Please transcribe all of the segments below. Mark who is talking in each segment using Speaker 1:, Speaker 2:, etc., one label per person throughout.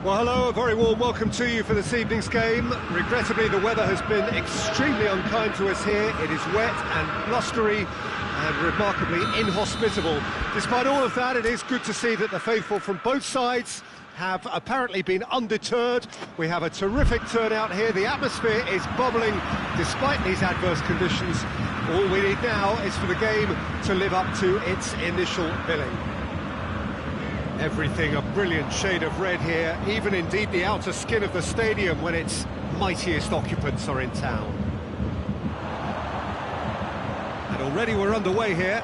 Speaker 1: Well, hello, a very warm welcome to you for this evening's game. Regrettably, the weather has been extremely unkind to us here. It is wet and blustery and remarkably inhospitable. Despite all of that, it is good to see that the faithful from both sides have apparently been undeterred. We have a terrific turnout here. The atmosphere is bubbling despite these adverse conditions. All we need now is for the game to live up to its initial billing. Everything a brilliant shade of red here, even indeed the outer skin of the stadium when its mightiest occupants are in town. And already we're underway here.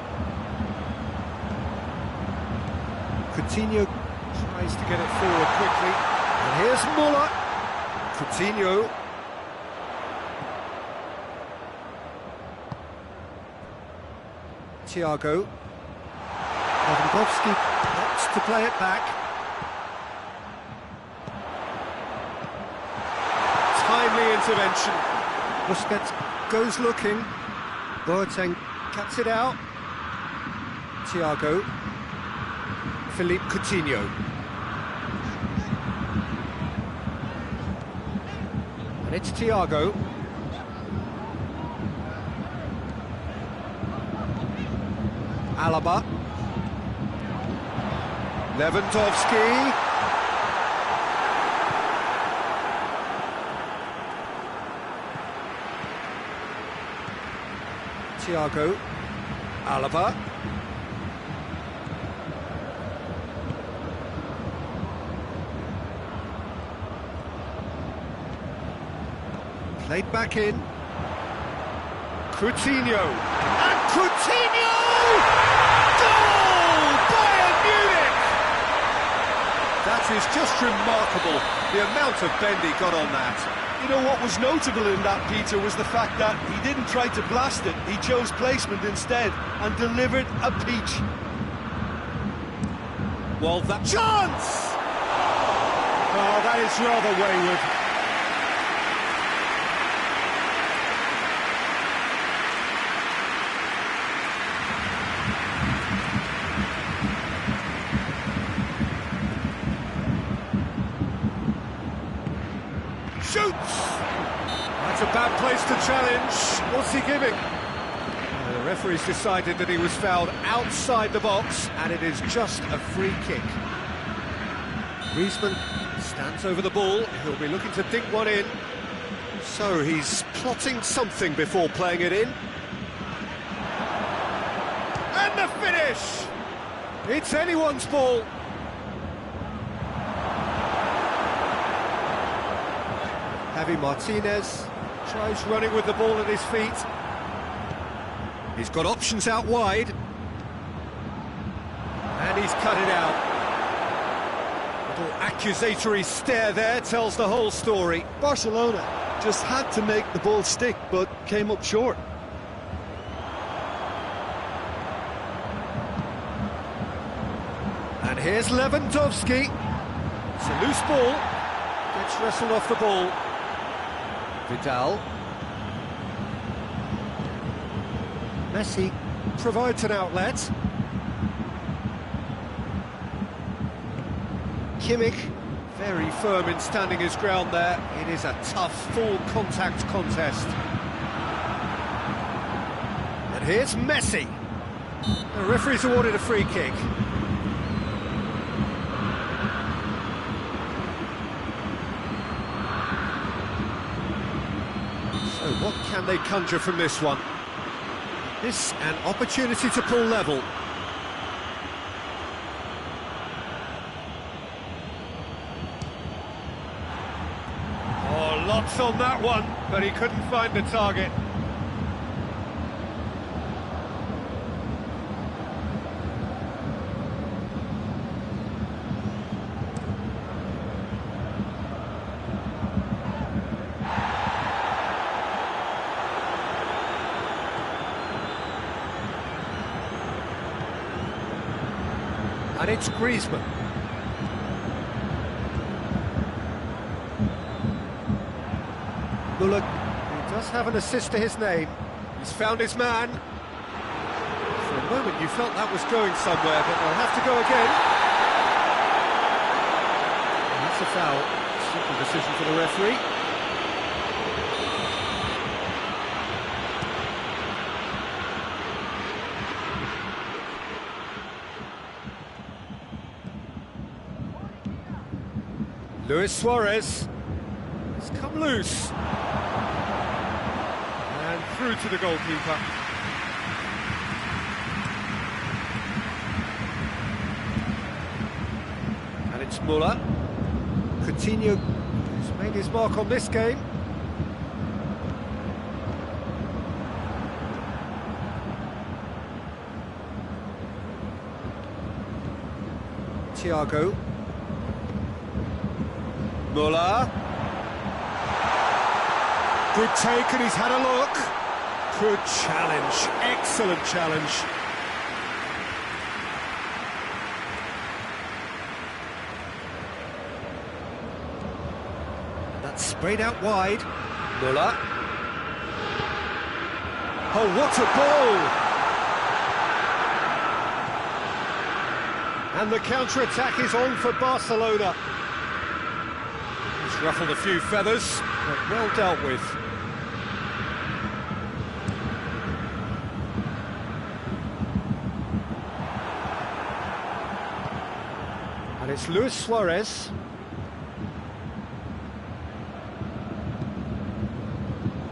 Speaker 1: Coutinho tries to get it forward quickly. And here's Muller. Coutinho. Thiago. Lewandowski wants to play it back. Timely intervention. Busquets goes looking. Boateng cuts it out. Thiago. Philippe Coutinho. And it's Thiago. Alaba. Lewandowski. Thiago. Alaba. Played back in. Coutinho. And Coutinho! Goal! Bayern Munich! That is just remarkable, the amount of bend he got on that.
Speaker 2: You know what was notable in that, Peter, was the fact that he didn't try to blast it, he chose placement instead and delivered a peach.
Speaker 1: Well, that chance! Oh, that is rather wayward. Shoots! That's a bad place to challenge. What's he giving? The referee's decided that he was fouled outside the box, and it is just a free kick. Griezmann stands over the ball. He'll be looking to dink one in. So he's plotting something before playing it in. And the finish! It's anyone's ball. Javi Martinez tries running with the ball at his feet. He's got options out wide. And he's cut it out. Little accusatory stare there tells the whole story.
Speaker 2: Barcelona just had to make the ball stick, but came up short.
Speaker 1: And here's Lewandowski. It's a loose ball. Gets wrestled off the ball. Vidal. Messi provides an outlet. Kimmich, very firm in standing his ground there. It is a tough, full-contact contest. And here's Messi. The referee's awarded a free kick. So what can they conjure from this one? This an opportunity to pull level. Oh, lots on that one, but he couldn't find the target. And it's Griezmann. Muller, he does have an assist to his name. He's found his man. For a moment you felt that was going somewhere, but they'll have to go again. And that's a foul. Simple decision for the referee. Luis Suarez has come loose. And through to the goalkeeper. And it's Muller. Coutinho has made his mark on this game. Thiago. Muller. Good take, and he's had a look. Good challenge, excellent challenge. That's sprayed out wide. Muller. Oh, what a ball! And the counter-attack is on for Barcelona. He's ruffled a few feathers, but well dealt with. And it's Luis Suarez.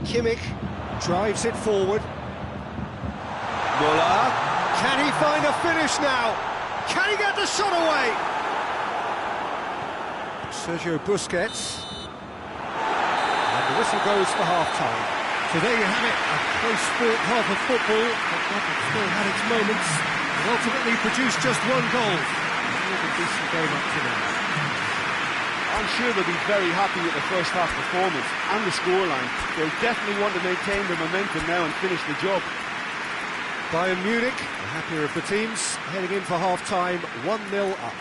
Speaker 1: Kimmich drives it forward. Muller. Can he find a finish now? Can he get the shot away? Sergio Busquets. And the whistle goes for half-time. So there you have it, a close-fought half of football, but one that still had its moments. It ultimately produced just one goal. A decent game up to now.
Speaker 2: I'm sure they'll be very happy with the first half performance and the scoreline. They'll definitely want to maintain the momentum now and finish the job.
Speaker 1: Bayern Munich, the happier of the teams, heading in for half-time, 1-0 up.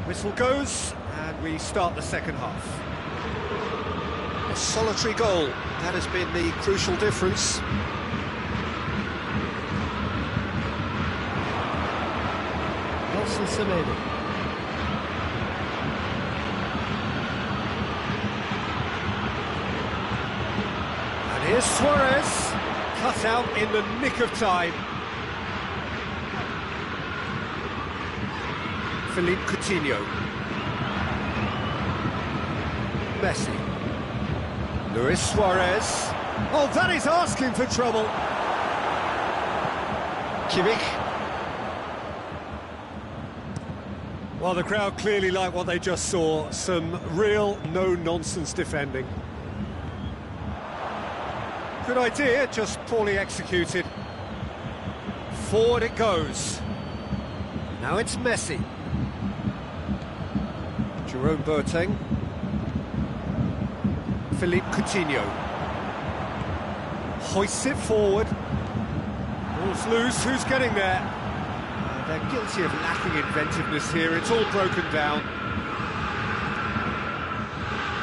Speaker 1: Whistle goes, and we start the second half. A solitary goal, that has been the crucial difference. Nelson Semedo. And here's Suarez, cut out in the nick of time. Philippe Coutinho. Messi. Luis Suarez. Oh, that is asking for trouble. Kimmich. Well, the crowd clearly like what they just saw. Some real no-nonsense defending. Good idea, just poorly executed. Forward it goes. Now it's Messi. Jerome Boateng. Philippe Coutinho. Hoists it forward. Ball's loose, who's getting there? They're guilty of lacking inventiveness here, it's all broken down.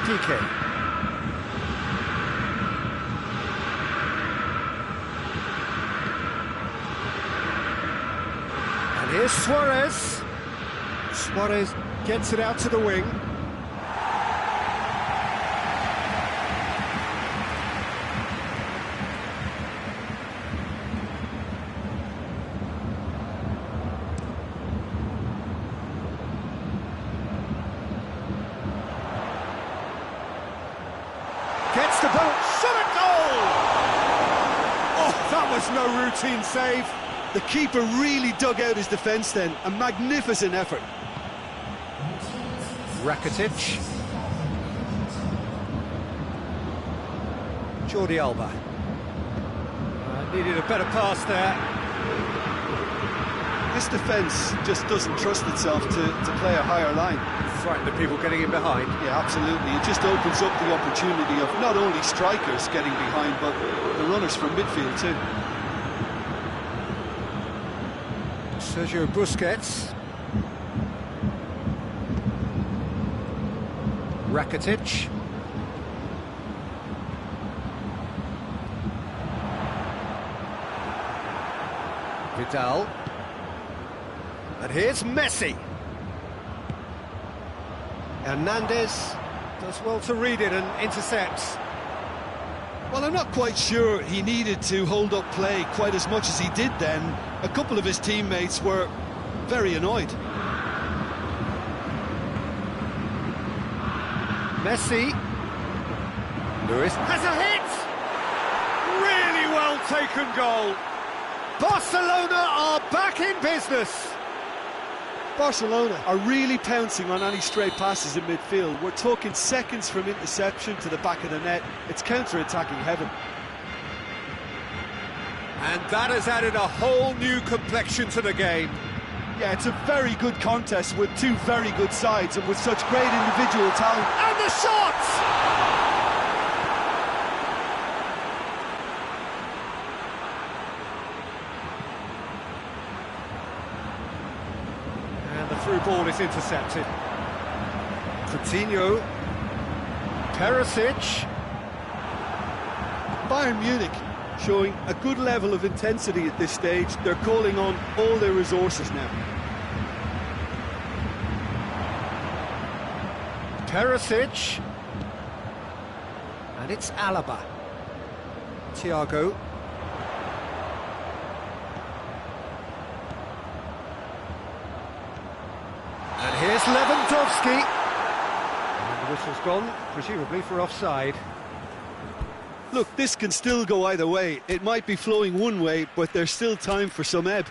Speaker 1: PK. And here's Suarez. Suarez gets it out to the wing. was no routine save.
Speaker 2: The keeper really dug out his defence then. A magnificent effort.
Speaker 1: Rakitic. Jordi Alba. Needed a better pass there.
Speaker 2: This defence just doesn't trust itself to play a higher line.
Speaker 1: Frighten the people getting in behind.
Speaker 2: Yeah, absolutely. It just opens up the opportunity of not only strikers getting behind, but the runners from midfield too.
Speaker 1: Sergio Busquets. Rakitic. Vidal. And here's Messi. Hernandez does well to read it and intercepts.
Speaker 2: Well, I'm not quite sure he needed to hold up play quite as much as he did then. A couple of his teammates were very annoyed.
Speaker 1: Messi. Lewis has a hit! Really well taken goal. Barcelona are back in business.
Speaker 2: Barcelona are really pouncing on any stray passes in midfield. We're talking seconds from interception to the back of the net. It's counter-attacking heaven.
Speaker 1: And that has added a whole new complexion to the game.
Speaker 2: Yeah, it's a very good contest with two very good sides and with such great individual talent.
Speaker 1: And the shots! And the through ball is intercepted. Coutinho. Perisic.
Speaker 2: Bayern Munich showing a good level of intensity at this stage. They're calling on all their resources now.
Speaker 1: Perisic. And it's Alaba. Thiago. And here's Lewandowski. And the whistle's gone, presumably for offside.
Speaker 2: Look, this can still go either way. It might be flowing one way, but there's still time for some ebb.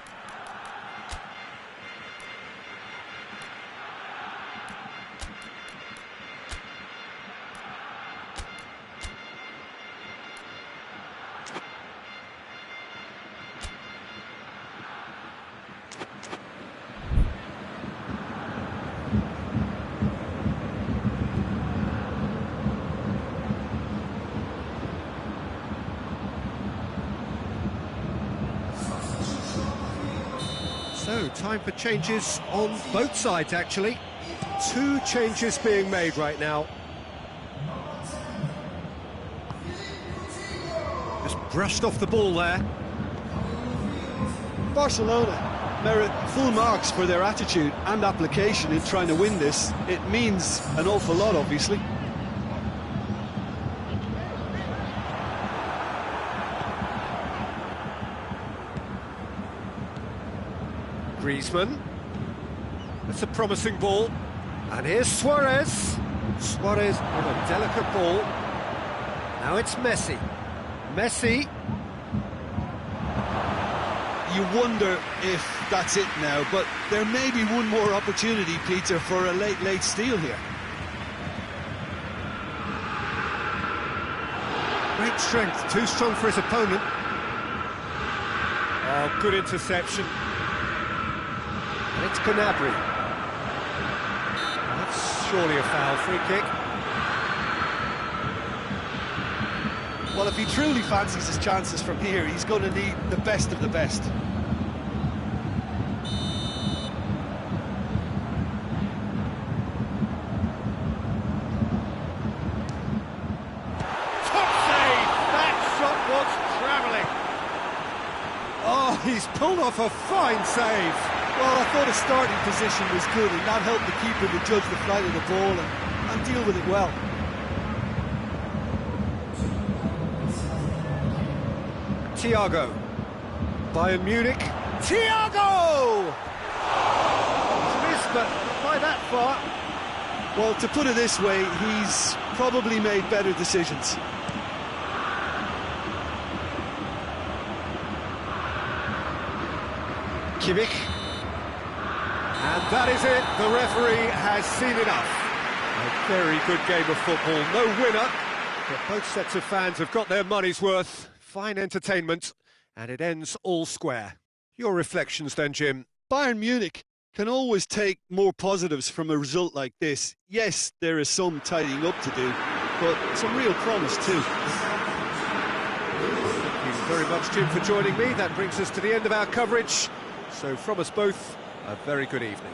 Speaker 1: So, time for changes on both sides, actually. Two changes being made right now. Just brushed off the ball there.
Speaker 2: Barcelona merit full marks for their attitude and application in trying to win this. It means an awful lot, obviously.
Speaker 1: Griezmann. That's a promising ball. And here's Suarez. Suarez with a delicate ball. Now it's Messi. Messi.
Speaker 2: You wonder if that's it now, but there may be one more opportunity, Peter, for a late steal here.
Speaker 1: Great strength, too strong for his opponent. Oh, good interception. And it's Gnabry. That's surely a foul, free kick.
Speaker 2: Well, if he truly fancies his chances from here, he's going to need the best of the best.
Speaker 1: Top save! That shot was travelling. Oh, he's pulled off a fine save.
Speaker 2: Well, I thought his starting position was good, and that helped the keeper to judge the flight of the ball and deal with it well.
Speaker 1: Thiago. Bayern Munich. Thiago! It's missed, but not by that far.
Speaker 2: Well, to put it this way, he's probably made better decisions.
Speaker 1: Kimmich. And that is it, the referee has seen enough. A very good game of football, no winner, but both sets of fans have got their money's worth. Fine entertainment, and it ends all square. Your reflections then, Jim?
Speaker 2: Bayern Munich can always take more positives from a result like this. Yes, there is some tidying up to do, but some real promise too.
Speaker 1: Thank you very much, Jim, for joining me. That brings us to the end of our coverage. So from us both, a very good evening.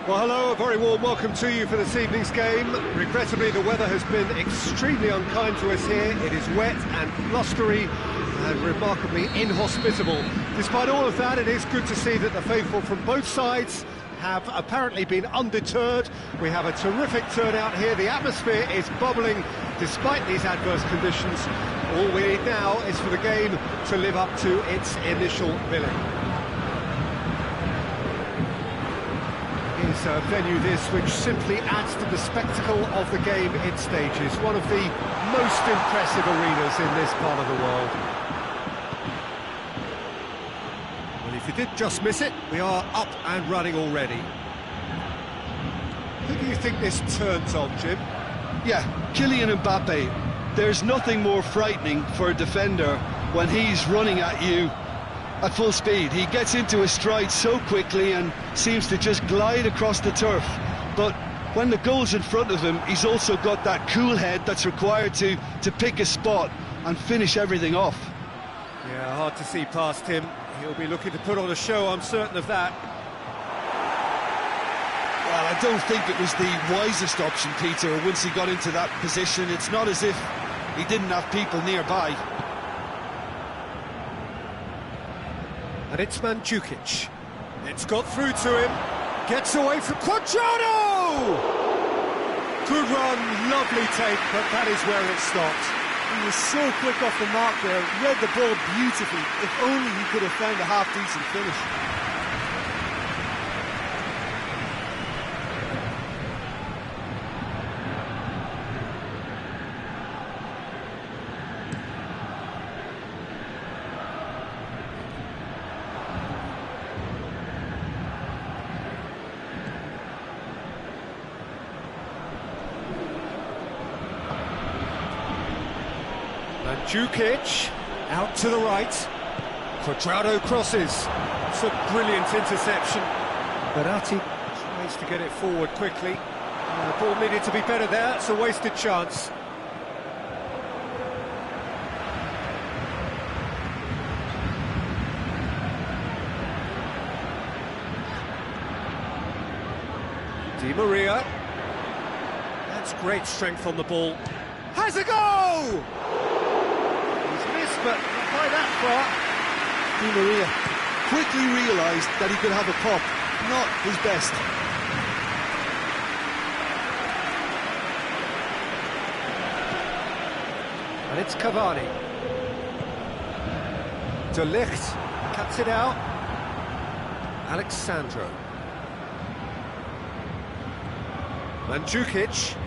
Speaker 1: Well, hello, a very warm welcome to you for this evening's game. Regrettably, the weather has been extremely unkind to us here. It is wet and blustery and remarkably inhospitable. Despite all of that, it is good to see that the faithful from both sides have apparently been undeterred. We have a terrific turnout here. The atmosphere is bubbling despite these adverse conditions. All we need now is for the game to live up to its initial billing. Is a venue this which simply adds to the spectacle of the game it stages. One of the most impressive arenas in this part of the world. Well, if you did just miss it, we are up and running already. Who do you think this turns on, Jim?
Speaker 2: Yeah, Kylian Mbappe. There's nothing more frightening for a defender when he's running at you at full speed. He gets into his stride so quickly and seems to just glide across the turf. But when the goal's in front of him, he's also got that cool head that's required to pick a spot and finish everything off.
Speaker 1: Yeah, hard to see past him. He'll be looking to put on a show, I'm certain of that.
Speaker 2: don't think it was the wisest option, Peter, once he got into that position. It's not as if he didn't have people nearby.
Speaker 1: And it's Mandzukic. It's got through to him. Gets away from Cuadrado! Good run, lovely take, but that is where it stopped.
Speaker 3: He was so quick off the mark there, read the ball beautifully. If only he could have found a half-decent finish.
Speaker 1: Mandzukic out to the right. Cuadrado crosses. It's a brilliant interception. Berardi tries to get it forward quickly. The ball needed to be better there. It's a wasted chance. Di Maria. That's great strength on the ball. Has a go! But not by that far.
Speaker 3: Di Maria quickly realised that he could have a pop. Not his best.
Speaker 1: And it's Cavani. De Ligt cuts it out. Alexandro. Mandzukic.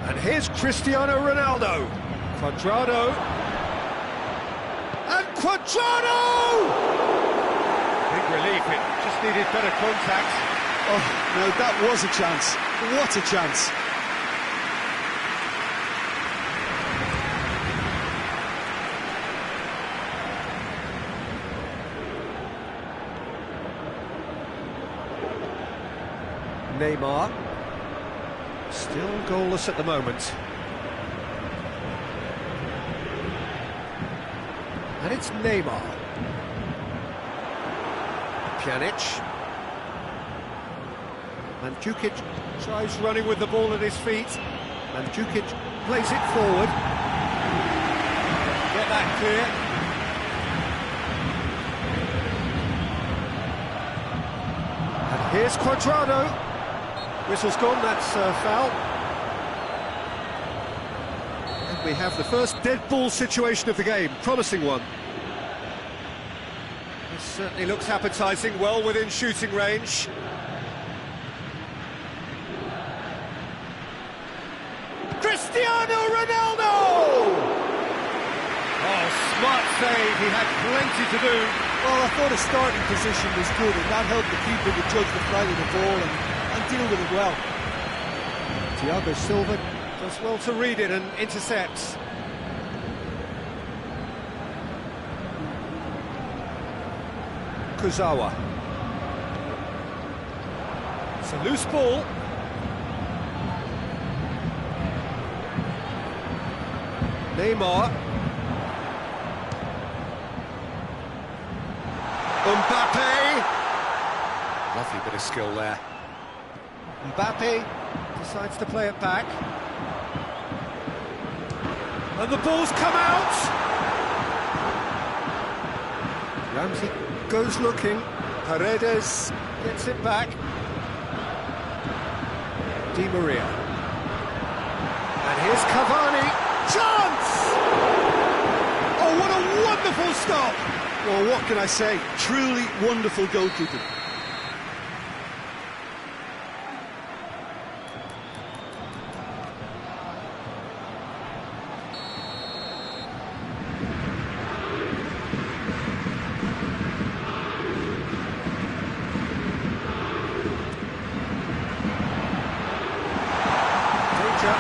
Speaker 1: And here's Cristiano Ronaldo. Cuadrado. And Cuadrado! Big relief, it just needed better contact.
Speaker 2: Oh, no, that was a chance. What a chance.
Speaker 1: Neymar. Still goalless at the moment. And it's Neymar. Pjanic. Mandzukic tries running with the ball at his feet. Mandzukic plays it forward. Get that clear. And here's Cuadrado. Whistle's gone, that's a foul. We have the first dead ball situation of the game, promising one. This certainly looks appetising, well within shooting range. Cristiano Ronaldo! Oh, smart save, he had plenty to do.
Speaker 3: Well, I thought his starting position was good, and that helped the keeper to judge the flight of the ball and deal with it well.
Speaker 1: Thiago Silva does well to read it and intercepts. Kurzawa. It's a loose ball. Neymar. Mbappe. Lovely bit of skill there. Mbappe decides to play it back. And the ball's come out! Ramsey goes looking. Paredes gets it back. Di Maria. And here's Cavani. Chance! Oh, what a wonderful stop!
Speaker 2: Well, what can I say? Truly wonderful goalkeeping.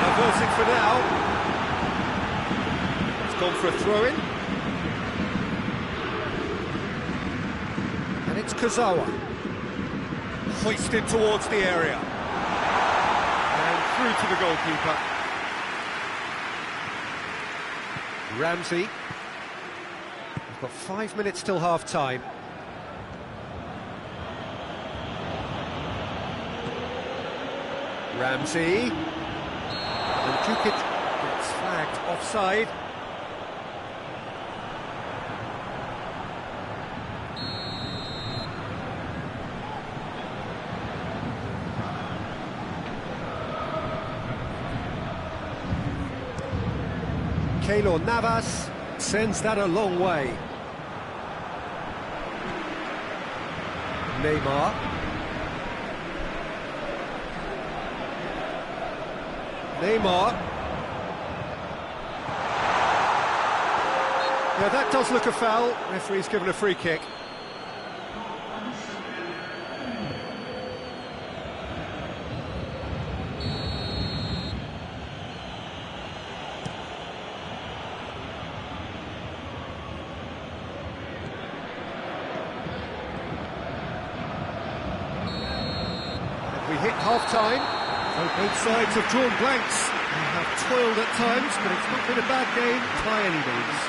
Speaker 1: Averting for now. It's gone for a throw-in. And it's Kurzawa. Hoisted towards the area. And through to the goalkeeper. Ramsey. We've got 5 minutes till half-time. Ramsey. And Jukic gets flagged offside. Keylor Navas sends that a long way. Neymar. Yeah, that does look a foul. Referee's given a free kick. We hit half-time, so both sides have drawn blanks. They have toiled at times, but it's not been a bad game by any means.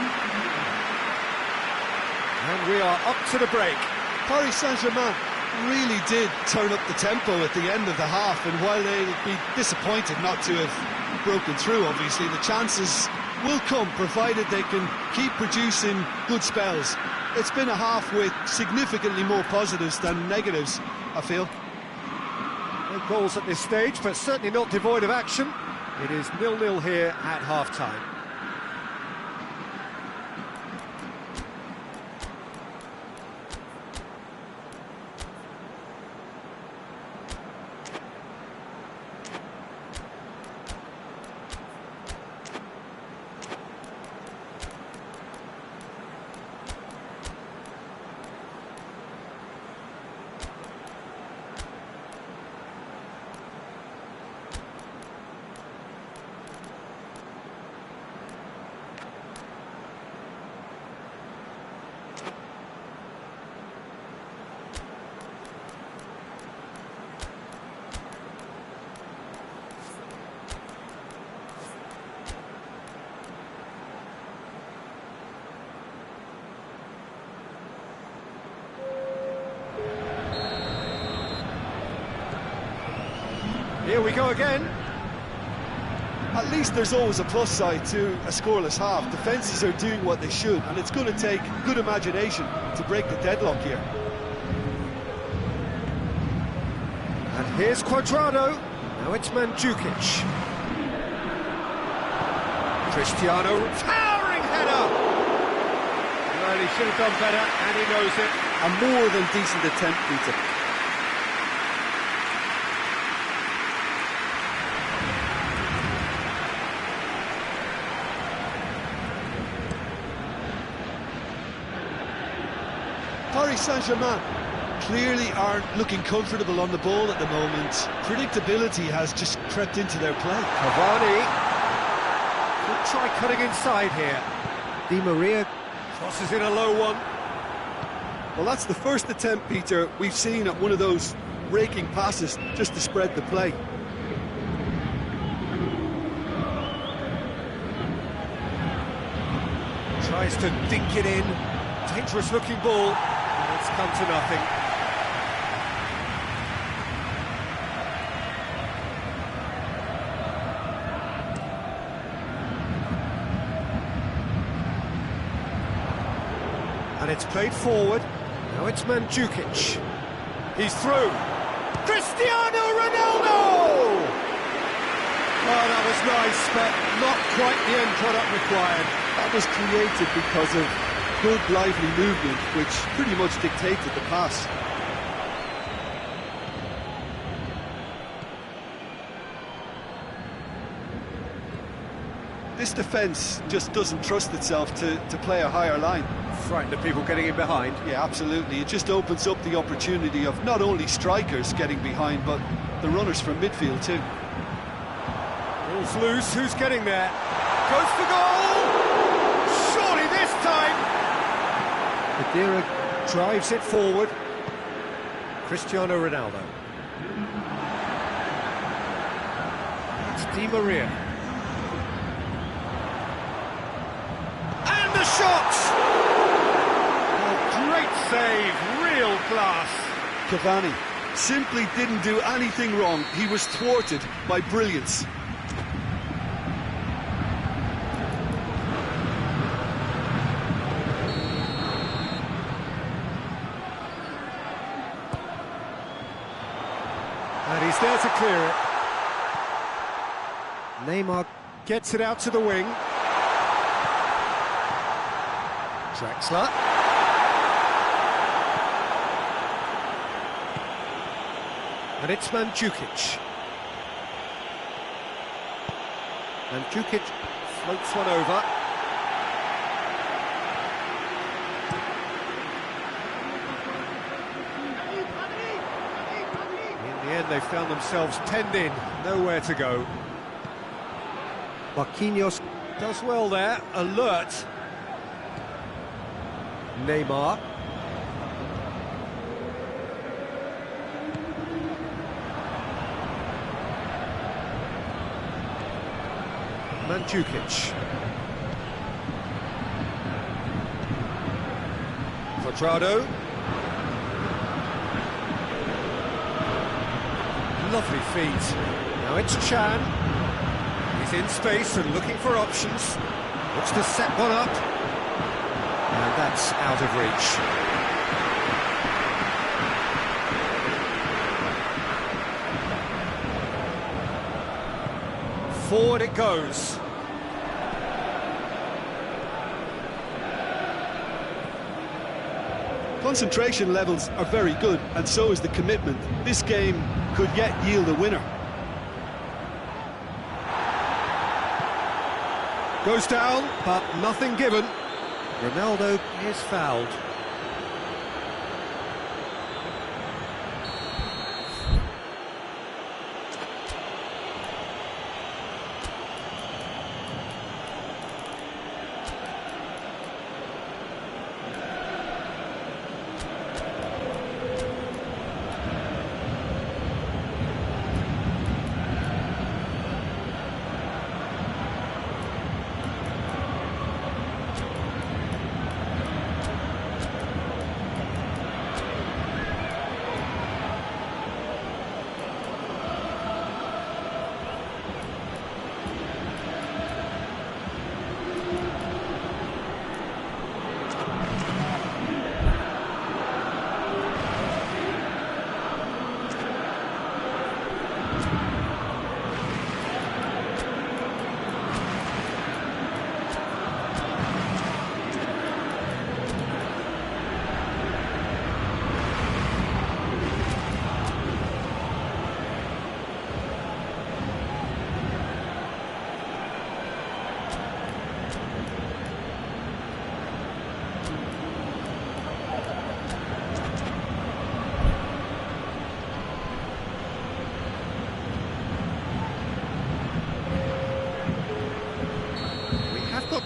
Speaker 1: And we are up to the break.
Speaker 2: Paris Saint-Germain really did turn up the tempo at the end of the half, and while they'll be disappointed not to have broken through, obviously, the chances will come, provided they can keep producing good spells. It's been a half with significantly more positives than negatives, I feel.
Speaker 1: No goals at this stage, but certainly not devoid of action. It is 0-0 here at half-time. Here we go again.
Speaker 2: At least there's always a plus side to a scoreless half. Defences are doing what they should, and it's going to take good imagination to break the deadlock here.
Speaker 1: And here's Cuadrado. Now it's Mandzukic. Cristiano, towering header! Well, he should have done better, and he knows it.
Speaker 2: A more than decent attempt, Peter. Paris Saint-Germain clearly aren't looking comfortable on the ball at the moment. Predictability has just crept into their play.
Speaker 1: Cavani could try cutting inside here. Di Maria crosses in a low one.
Speaker 2: Well, that's the first attempt, Peter, we've seen at one of those raking passes just to spread the play.
Speaker 1: Tries to dink it in. Dangerous looking ball. And it's come to nothing. And it's played forward. Now it's Mandzukic. He's through. Cristiano Ronaldo! Oh, that was nice, but not quite the end product required.
Speaker 2: That was created because of good, lively movement, which pretty much dictated the pass. This defence just doesn't trust itself to play a higher line.
Speaker 1: Frightened of people getting in behind.
Speaker 2: Yeah, absolutely. It just opens up the opportunity of not only strikers getting behind, but the runners from midfield too.
Speaker 1: Ball's loose, who's getting there? Goes for goal! Surely this time! Khedira drives it forward. Cristiano Ronaldo. It's Di Maria. And the shot! Oh, great save, real class.
Speaker 2: Cavani simply didn't do anything wrong. He was thwarted by brilliance.
Speaker 1: And he's there to clear it. Neymar gets it out to the wing. Drexler. And it's Mandzukic. Mandzukic floats one over. In the end, they found themselves penned in, nowhere to go. Marquinhos does well there, alert. Neymar. Mandzukic. Quadrado. Lovely feet. Now it's Chan. He's in space and looking for options. Looks to set one up. And that's out of reach. Forward it goes.
Speaker 2: Concentration levels are very good, and so is the commitment. This game could yet yield a winner.
Speaker 1: Goes down, but nothing given. Ronaldo is fouled.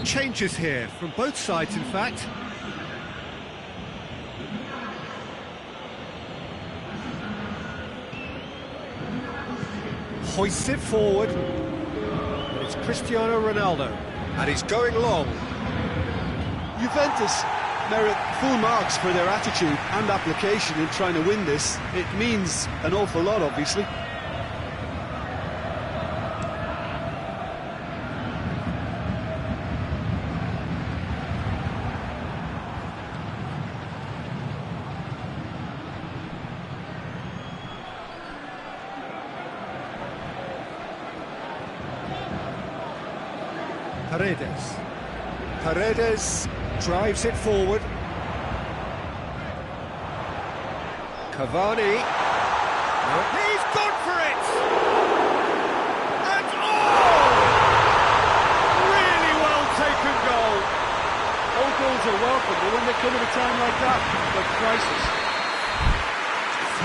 Speaker 1: Changes here from both sides, in fact. Hoists it forward. And it's Cristiano Ronaldo. And he's going long.
Speaker 2: Juventus merit full marks for their attitude and application in trying to win this. It means an awful lot, obviously.
Speaker 1: Paredes drives it forward. Cavani. He's gone for it! And really well taken goal.
Speaker 3: All goals are welcome, but when they come at a time like that, they're priceless.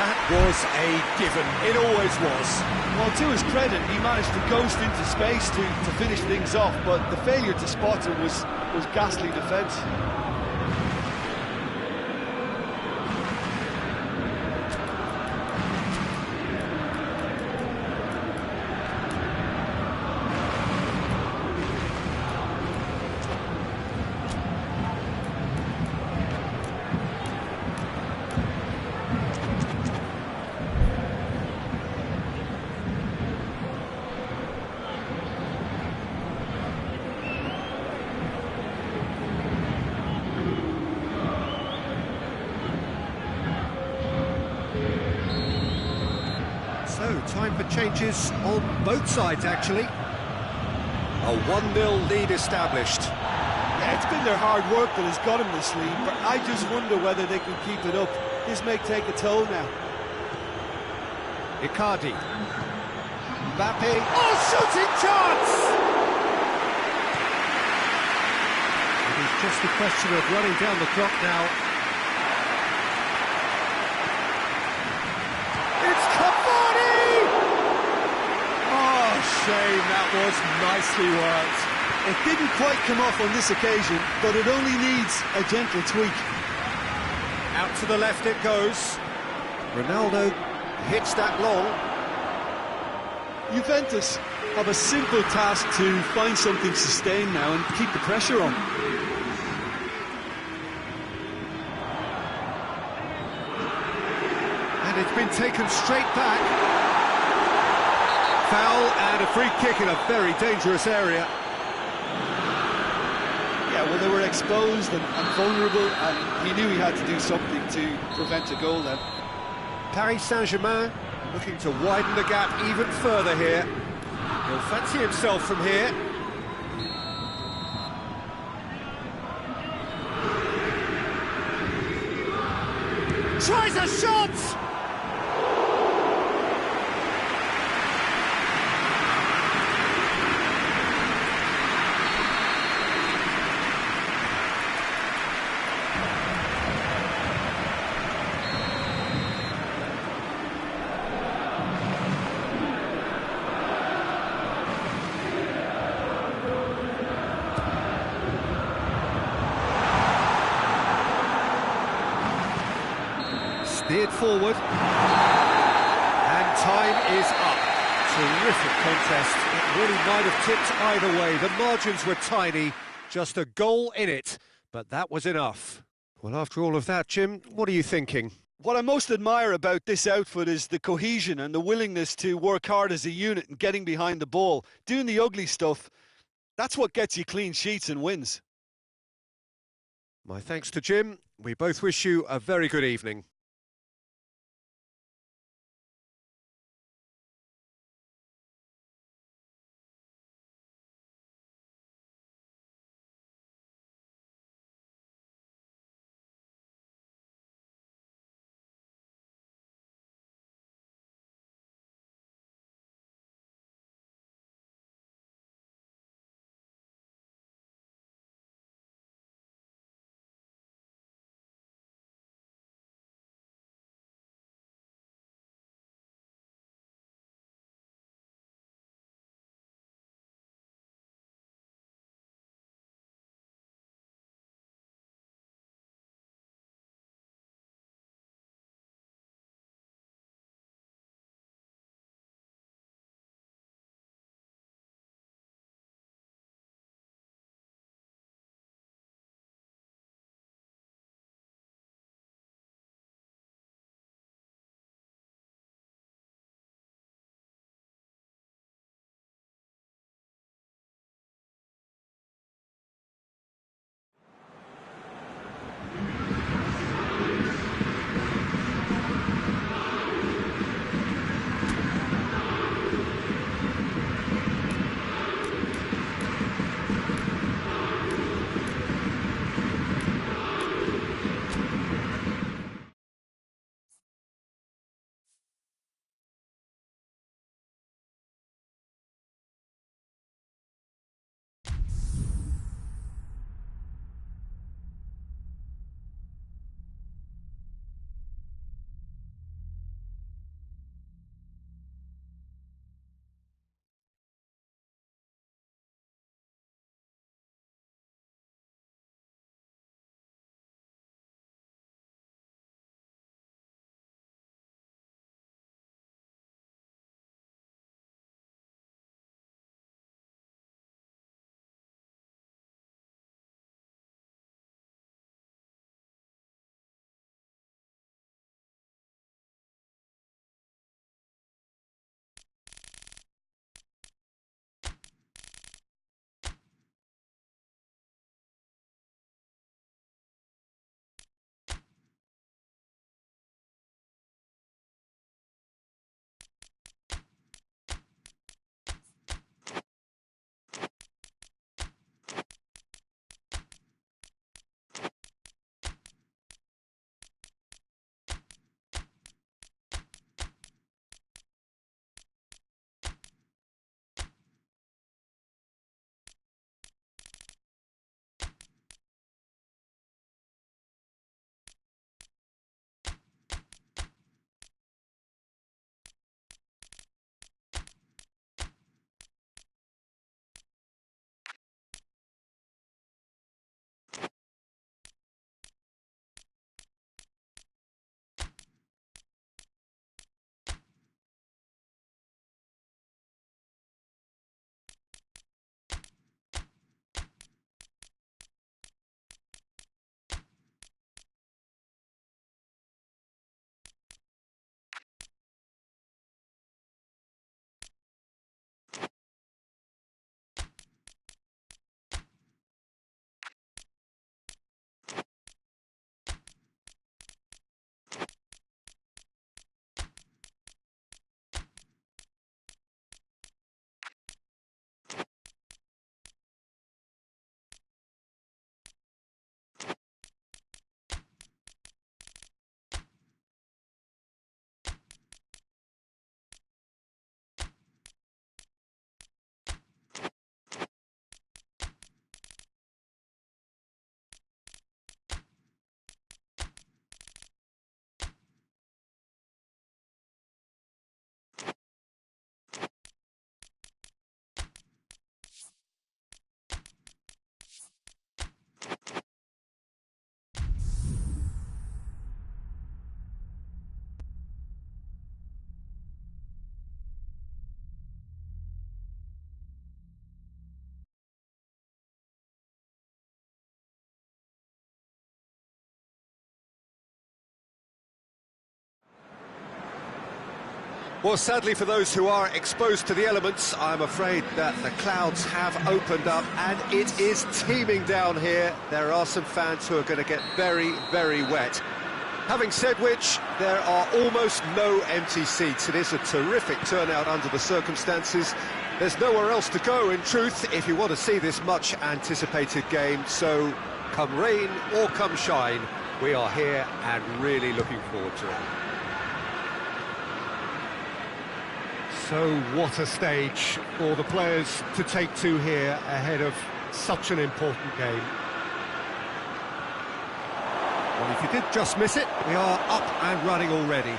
Speaker 1: That was a given. It always was.
Speaker 2: Well, to his credit, he managed to ghost into space to finish things off, but the failure to spot him was ghastly defence.
Speaker 1: time for changes on both sides, actually. A 1-0 lead established.
Speaker 3: Yeah, it's been their hard work that has got them this lead, but I just wonder whether they can keep it up. This may take a toll now.
Speaker 1: Icardi. Mbappe. Oh, shooting chance! It is just a question of running down the clock now. It's Cavani!
Speaker 3: Oh, shame, that was nicely worked. It didn't quite come off on this occasion, but it only needs a gentle tweak.
Speaker 1: Out to the left it goes. Ronaldo hits that long.
Speaker 2: Juventus have a simple task to find something sustained now and keep the pressure on.
Speaker 1: And it's been taken straight back. Foul and a free kick in a very dangerous area.
Speaker 2: Yeah, well, they were exposed and vulnerable, and he knew he had to do something to prevent a goal then.
Speaker 1: Paris Saint-Germain looking to widen the gap even further here. He'll fancy himself from here. Tries a shot! Steered forward, and time is up. Terrific contest. It really might have tipped either way. The margins were tiny, just a goal in it, but that was enough. Well, after all of that, Jim, what are you thinking?
Speaker 2: What I most admire about this outfit is the cohesion and the willingness to work hard as a unit and getting behind the ball. Doing the ugly stuff, that's what gets you clean sheets and wins.
Speaker 1: My thanks to Jim. We both wish you a very good evening. Well, sadly for those who are exposed to the elements, I'm afraid that the clouds have opened up and it is teeming down here. There are some fans who are going to get very, very wet. Having said which, there are almost no empty seats. It is a terrific turnout under the circumstances. There's nowhere else to go, in truth, if you want to see this much-anticipated game. So, come rain or come shine, we are here and really looking forward to it. So what a stage for the players to take to here ahead of such an important game. Well, if you did just miss it, we are up and running already.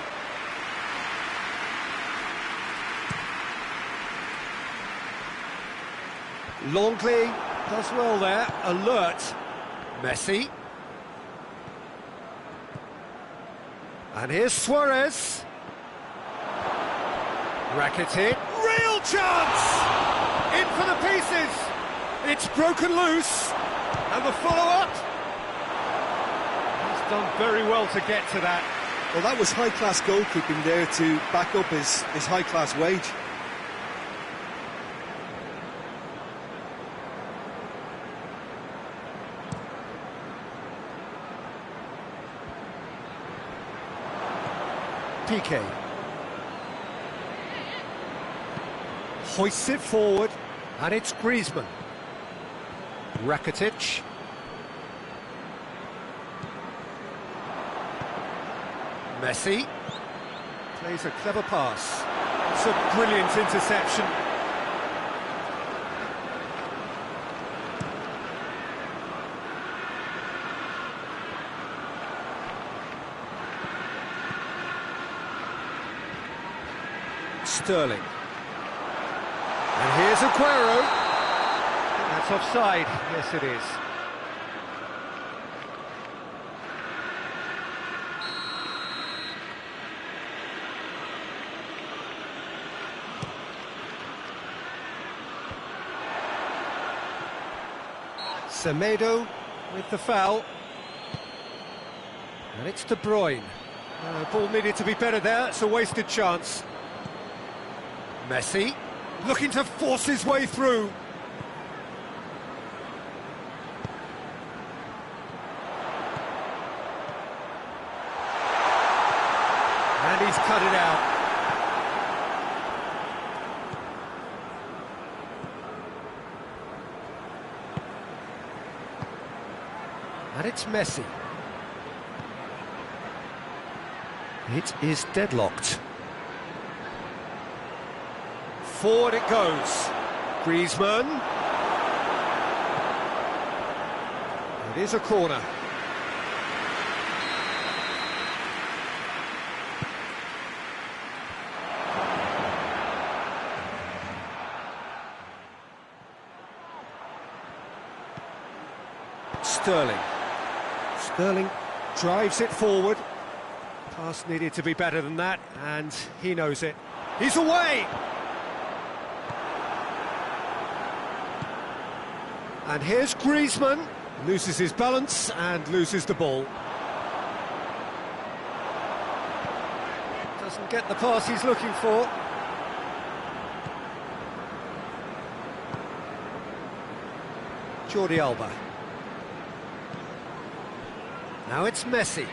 Speaker 1: Longley does well there, alert. Messi. And here's Suarez. Rakitic, real chance! In for the pieces! It's broken loose, and the follow-up. He's done very well to get to that.
Speaker 3: Well, that was high-class goalkeeping there to back up his high-class wage.
Speaker 1: Piqué. Hoists it forward, and it's Griezmann. Rakitic. Messi. Plays a clever pass. It's a brilliant interception. Sterling. And here's Aguero. That's offside. Yes, it is. Semedo with the foul. And it's De Bruyne. Ball needed to be better there. It's a wasted chance. Messi. Looking to force his way through. And he's cut it out. And it's Messi. It is deadlocked. Forward it goes. Griezmann. It is a corner. Sterling. Sterling drives it forward. Pass needed to be better than that, and he knows it. He's away! And here's Griezmann, loses his balance and loses the ball. Doesn't get the pass he's looking for. Jordi Alba. Now it's Messi.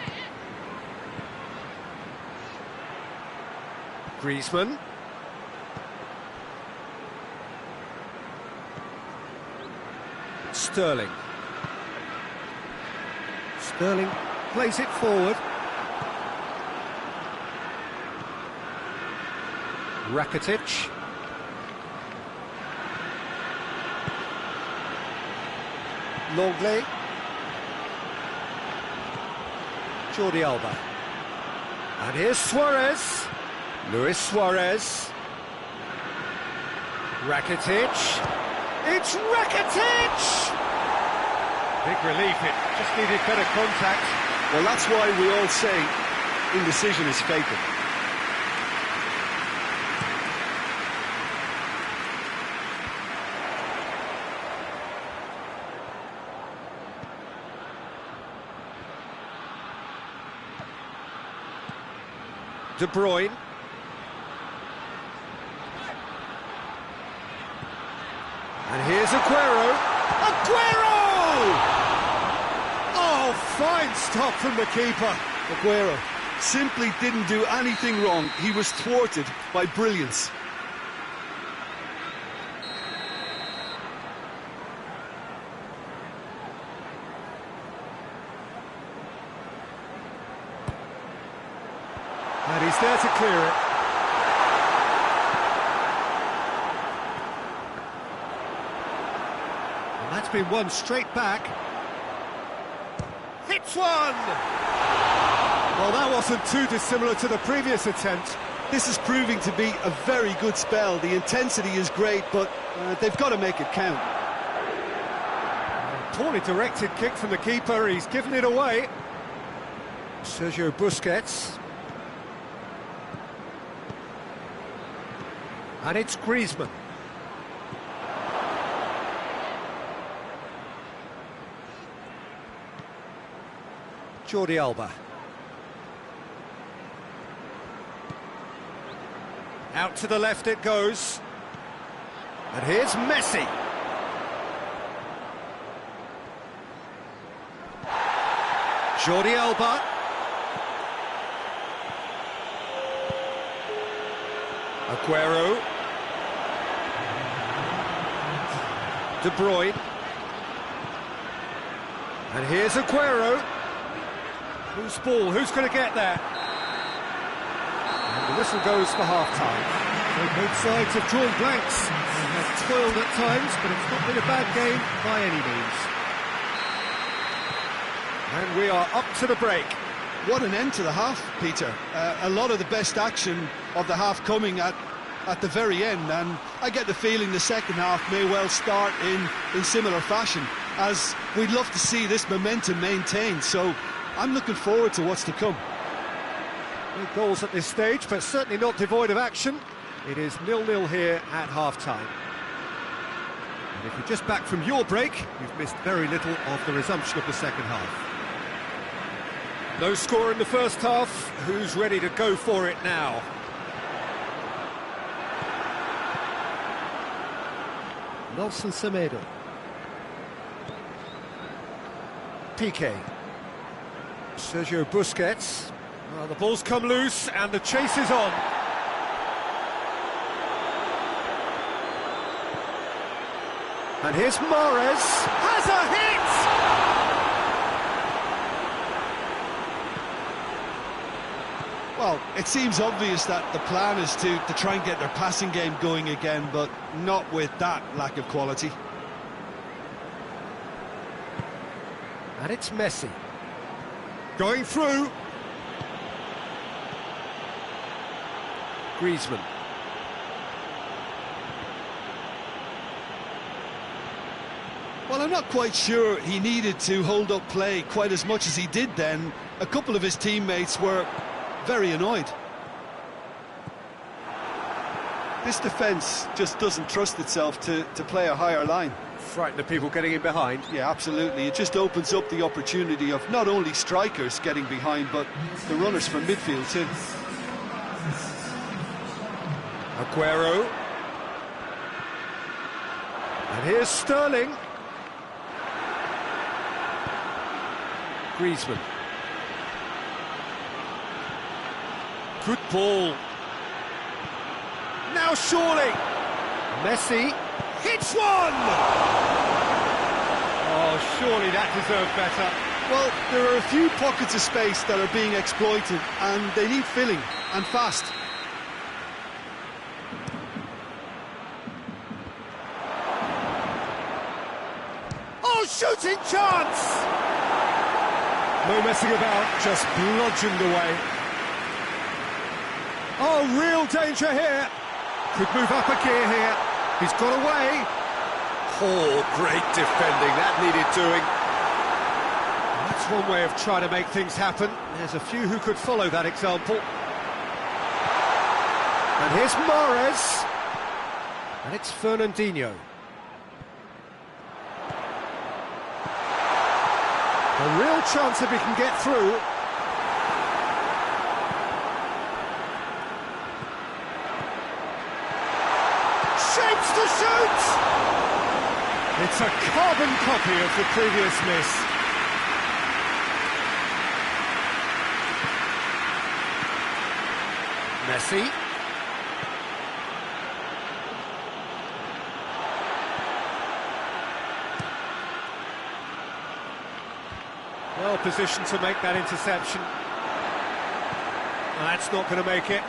Speaker 1: Griezmann. Sterling. Sterling plays it forward. Rakitic. Longley. Jordi Alba. And here's Suarez. Luis Suarez. Rakitic. It's Rakitic! Big relief, it just needed better contact.
Speaker 3: Well, that's why we all say indecision is fatal.
Speaker 1: De Bruyne. And here's Aguero. Aguero! Oh, fine stop from the keeper.
Speaker 2: Aguero simply didn't do anything wrong. He was thwarted by brilliance.
Speaker 1: And he's there to clear it. And that's been won straight back. Hits one! Well, that wasn't too dissimilar to the previous attempt.
Speaker 2: This is proving to be a very good spell. The intensity is great, but they've got to make it count.
Speaker 1: Poorly directed kick from the keeper, he's given it away. Sergio Busquets. And it's Griezmann. Jordi Alba. Out to the left it goes. And here's Messi. Jordi Alba. Aguero. De Bruyne. And here's Aguero. Whose ball? Who's going to get there? And the whistle goes for half-time. So both sides have drawn blanks. They have toiled at times, but it's not been a bad game by any means. And we are up to the break.
Speaker 2: What an end to the half, Peter. A lot of the best action of the half coming at the very end, and I get the feeling the second half may well start in similar fashion, as we'd love to see this momentum maintained, so I'm looking forward to what's to come.
Speaker 1: No goals at this stage, but certainly not devoid of action. It is 0-0 here at half-time. And if you're just back from your break, you've missed very little of the resumption of the second half. No score in the first half. Who's ready to go for it now? Nelson Semedo. Piqué. Sergio Busquets. Well, the ball's come loose and the chase is on. And here's Mahrez. Has a hit!
Speaker 2: Well, it seems obvious that the plan is to try and get their passing game going again, but not with that lack of quality.
Speaker 1: And it's Messi. Going through. Griezmann.
Speaker 2: Well, I'm not quite sure he needed to hold up play quite as much as he did then. A couple of his teammates were very annoyed. This defence just doesn't trust itself to play a higher line.
Speaker 1: Frighten the people getting in behind.
Speaker 2: Yeah, absolutely. It just opens up the opportunity of not only strikers getting behind, but the runners from midfield too.
Speaker 1: Aguero. And here's Sterling. Griezmann. Good ball. Now surely. Messi hits one! Oh, surely that deserved better.
Speaker 2: Well, there are a few pockets of space that are being exploited, and they need filling, and fast.
Speaker 1: Oh, shooting chance! No messing about, just bludgeoned away. Oh, real danger here. Could move up a gear here. He's got away. Oh, great defending. That needed doing. That's one way of trying to make things happen. There's a few who could follow that example. And here's Mahrez. And it's Fernandinho. A real chance if he can get through. Shapes to shoot! It's a carbon copy of the previous miss. Messi. Well positioned to make that interception. That's not going to make it.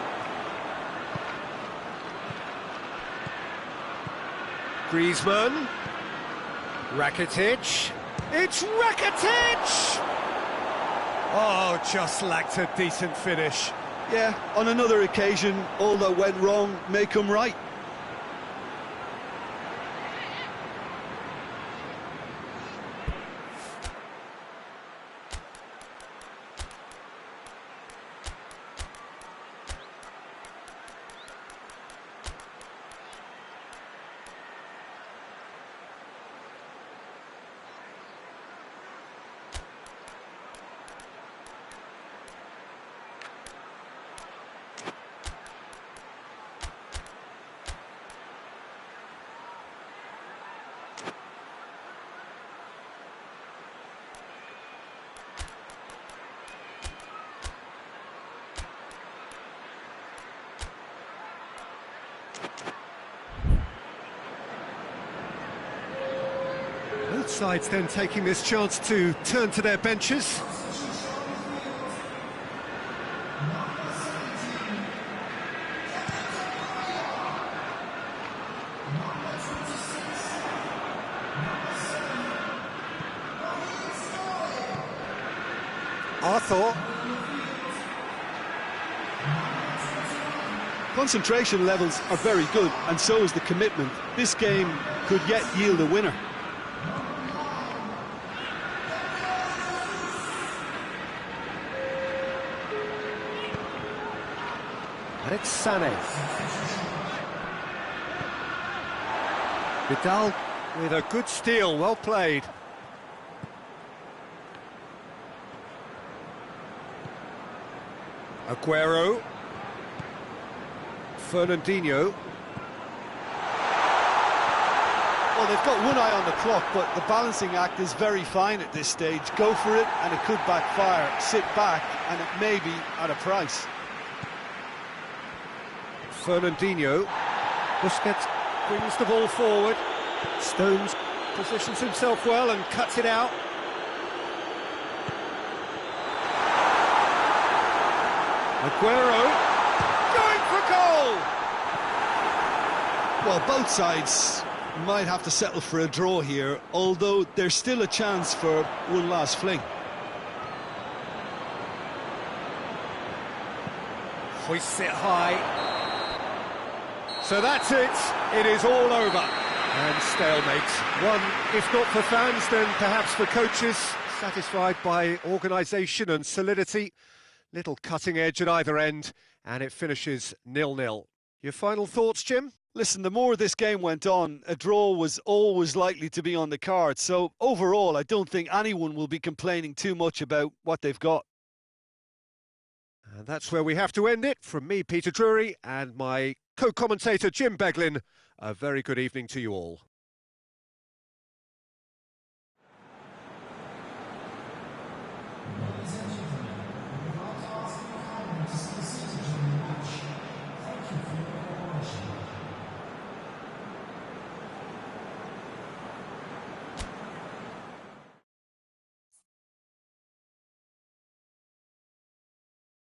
Speaker 1: Griezmann. Rakitic. It's Rakitic! Oh, just lacked a decent finish.
Speaker 2: Yeah, on another occasion, all that went wrong may come right.
Speaker 1: Both sides then taking this chance to turn to their benches. Arthur.
Speaker 2: Concentration levels are very good, and so is the commitment. This game could yet yield a winner.
Speaker 1: And it's Sané. Vidal with a good steal, well played. Aguero. Fernandinho.
Speaker 2: Well, they've got one eye on the clock, but the balancing act is very fine at this stage. Go for it, and it could backfire. Sit back, and it may be at a price.
Speaker 1: Fernandinho. Busquets brings the ball forward. Stones positions himself well and cuts it out. Aguero going for goal!
Speaker 2: Well, both sides might have to settle for a draw here, although there's still a chance for one last fling.
Speaker 1: Hoists it high. So that's it. It is all over. And stalemate. One, if not for fans, then perhaps for coaches, satisfied by organisation and solidity. Little cutting edge at either end, and it finishes 0-0. Your final thoughts, Jim?
Speaker 2: Listen, the more this game went on, a draw was always likely to be on the card. So overall, I don't think anyone will be complaining too much about what they've got.
Speaker 1: And that's where we have to end it. From me, Peter Drury, and my co-commentator, Jim Beglin, a very good evening to you all.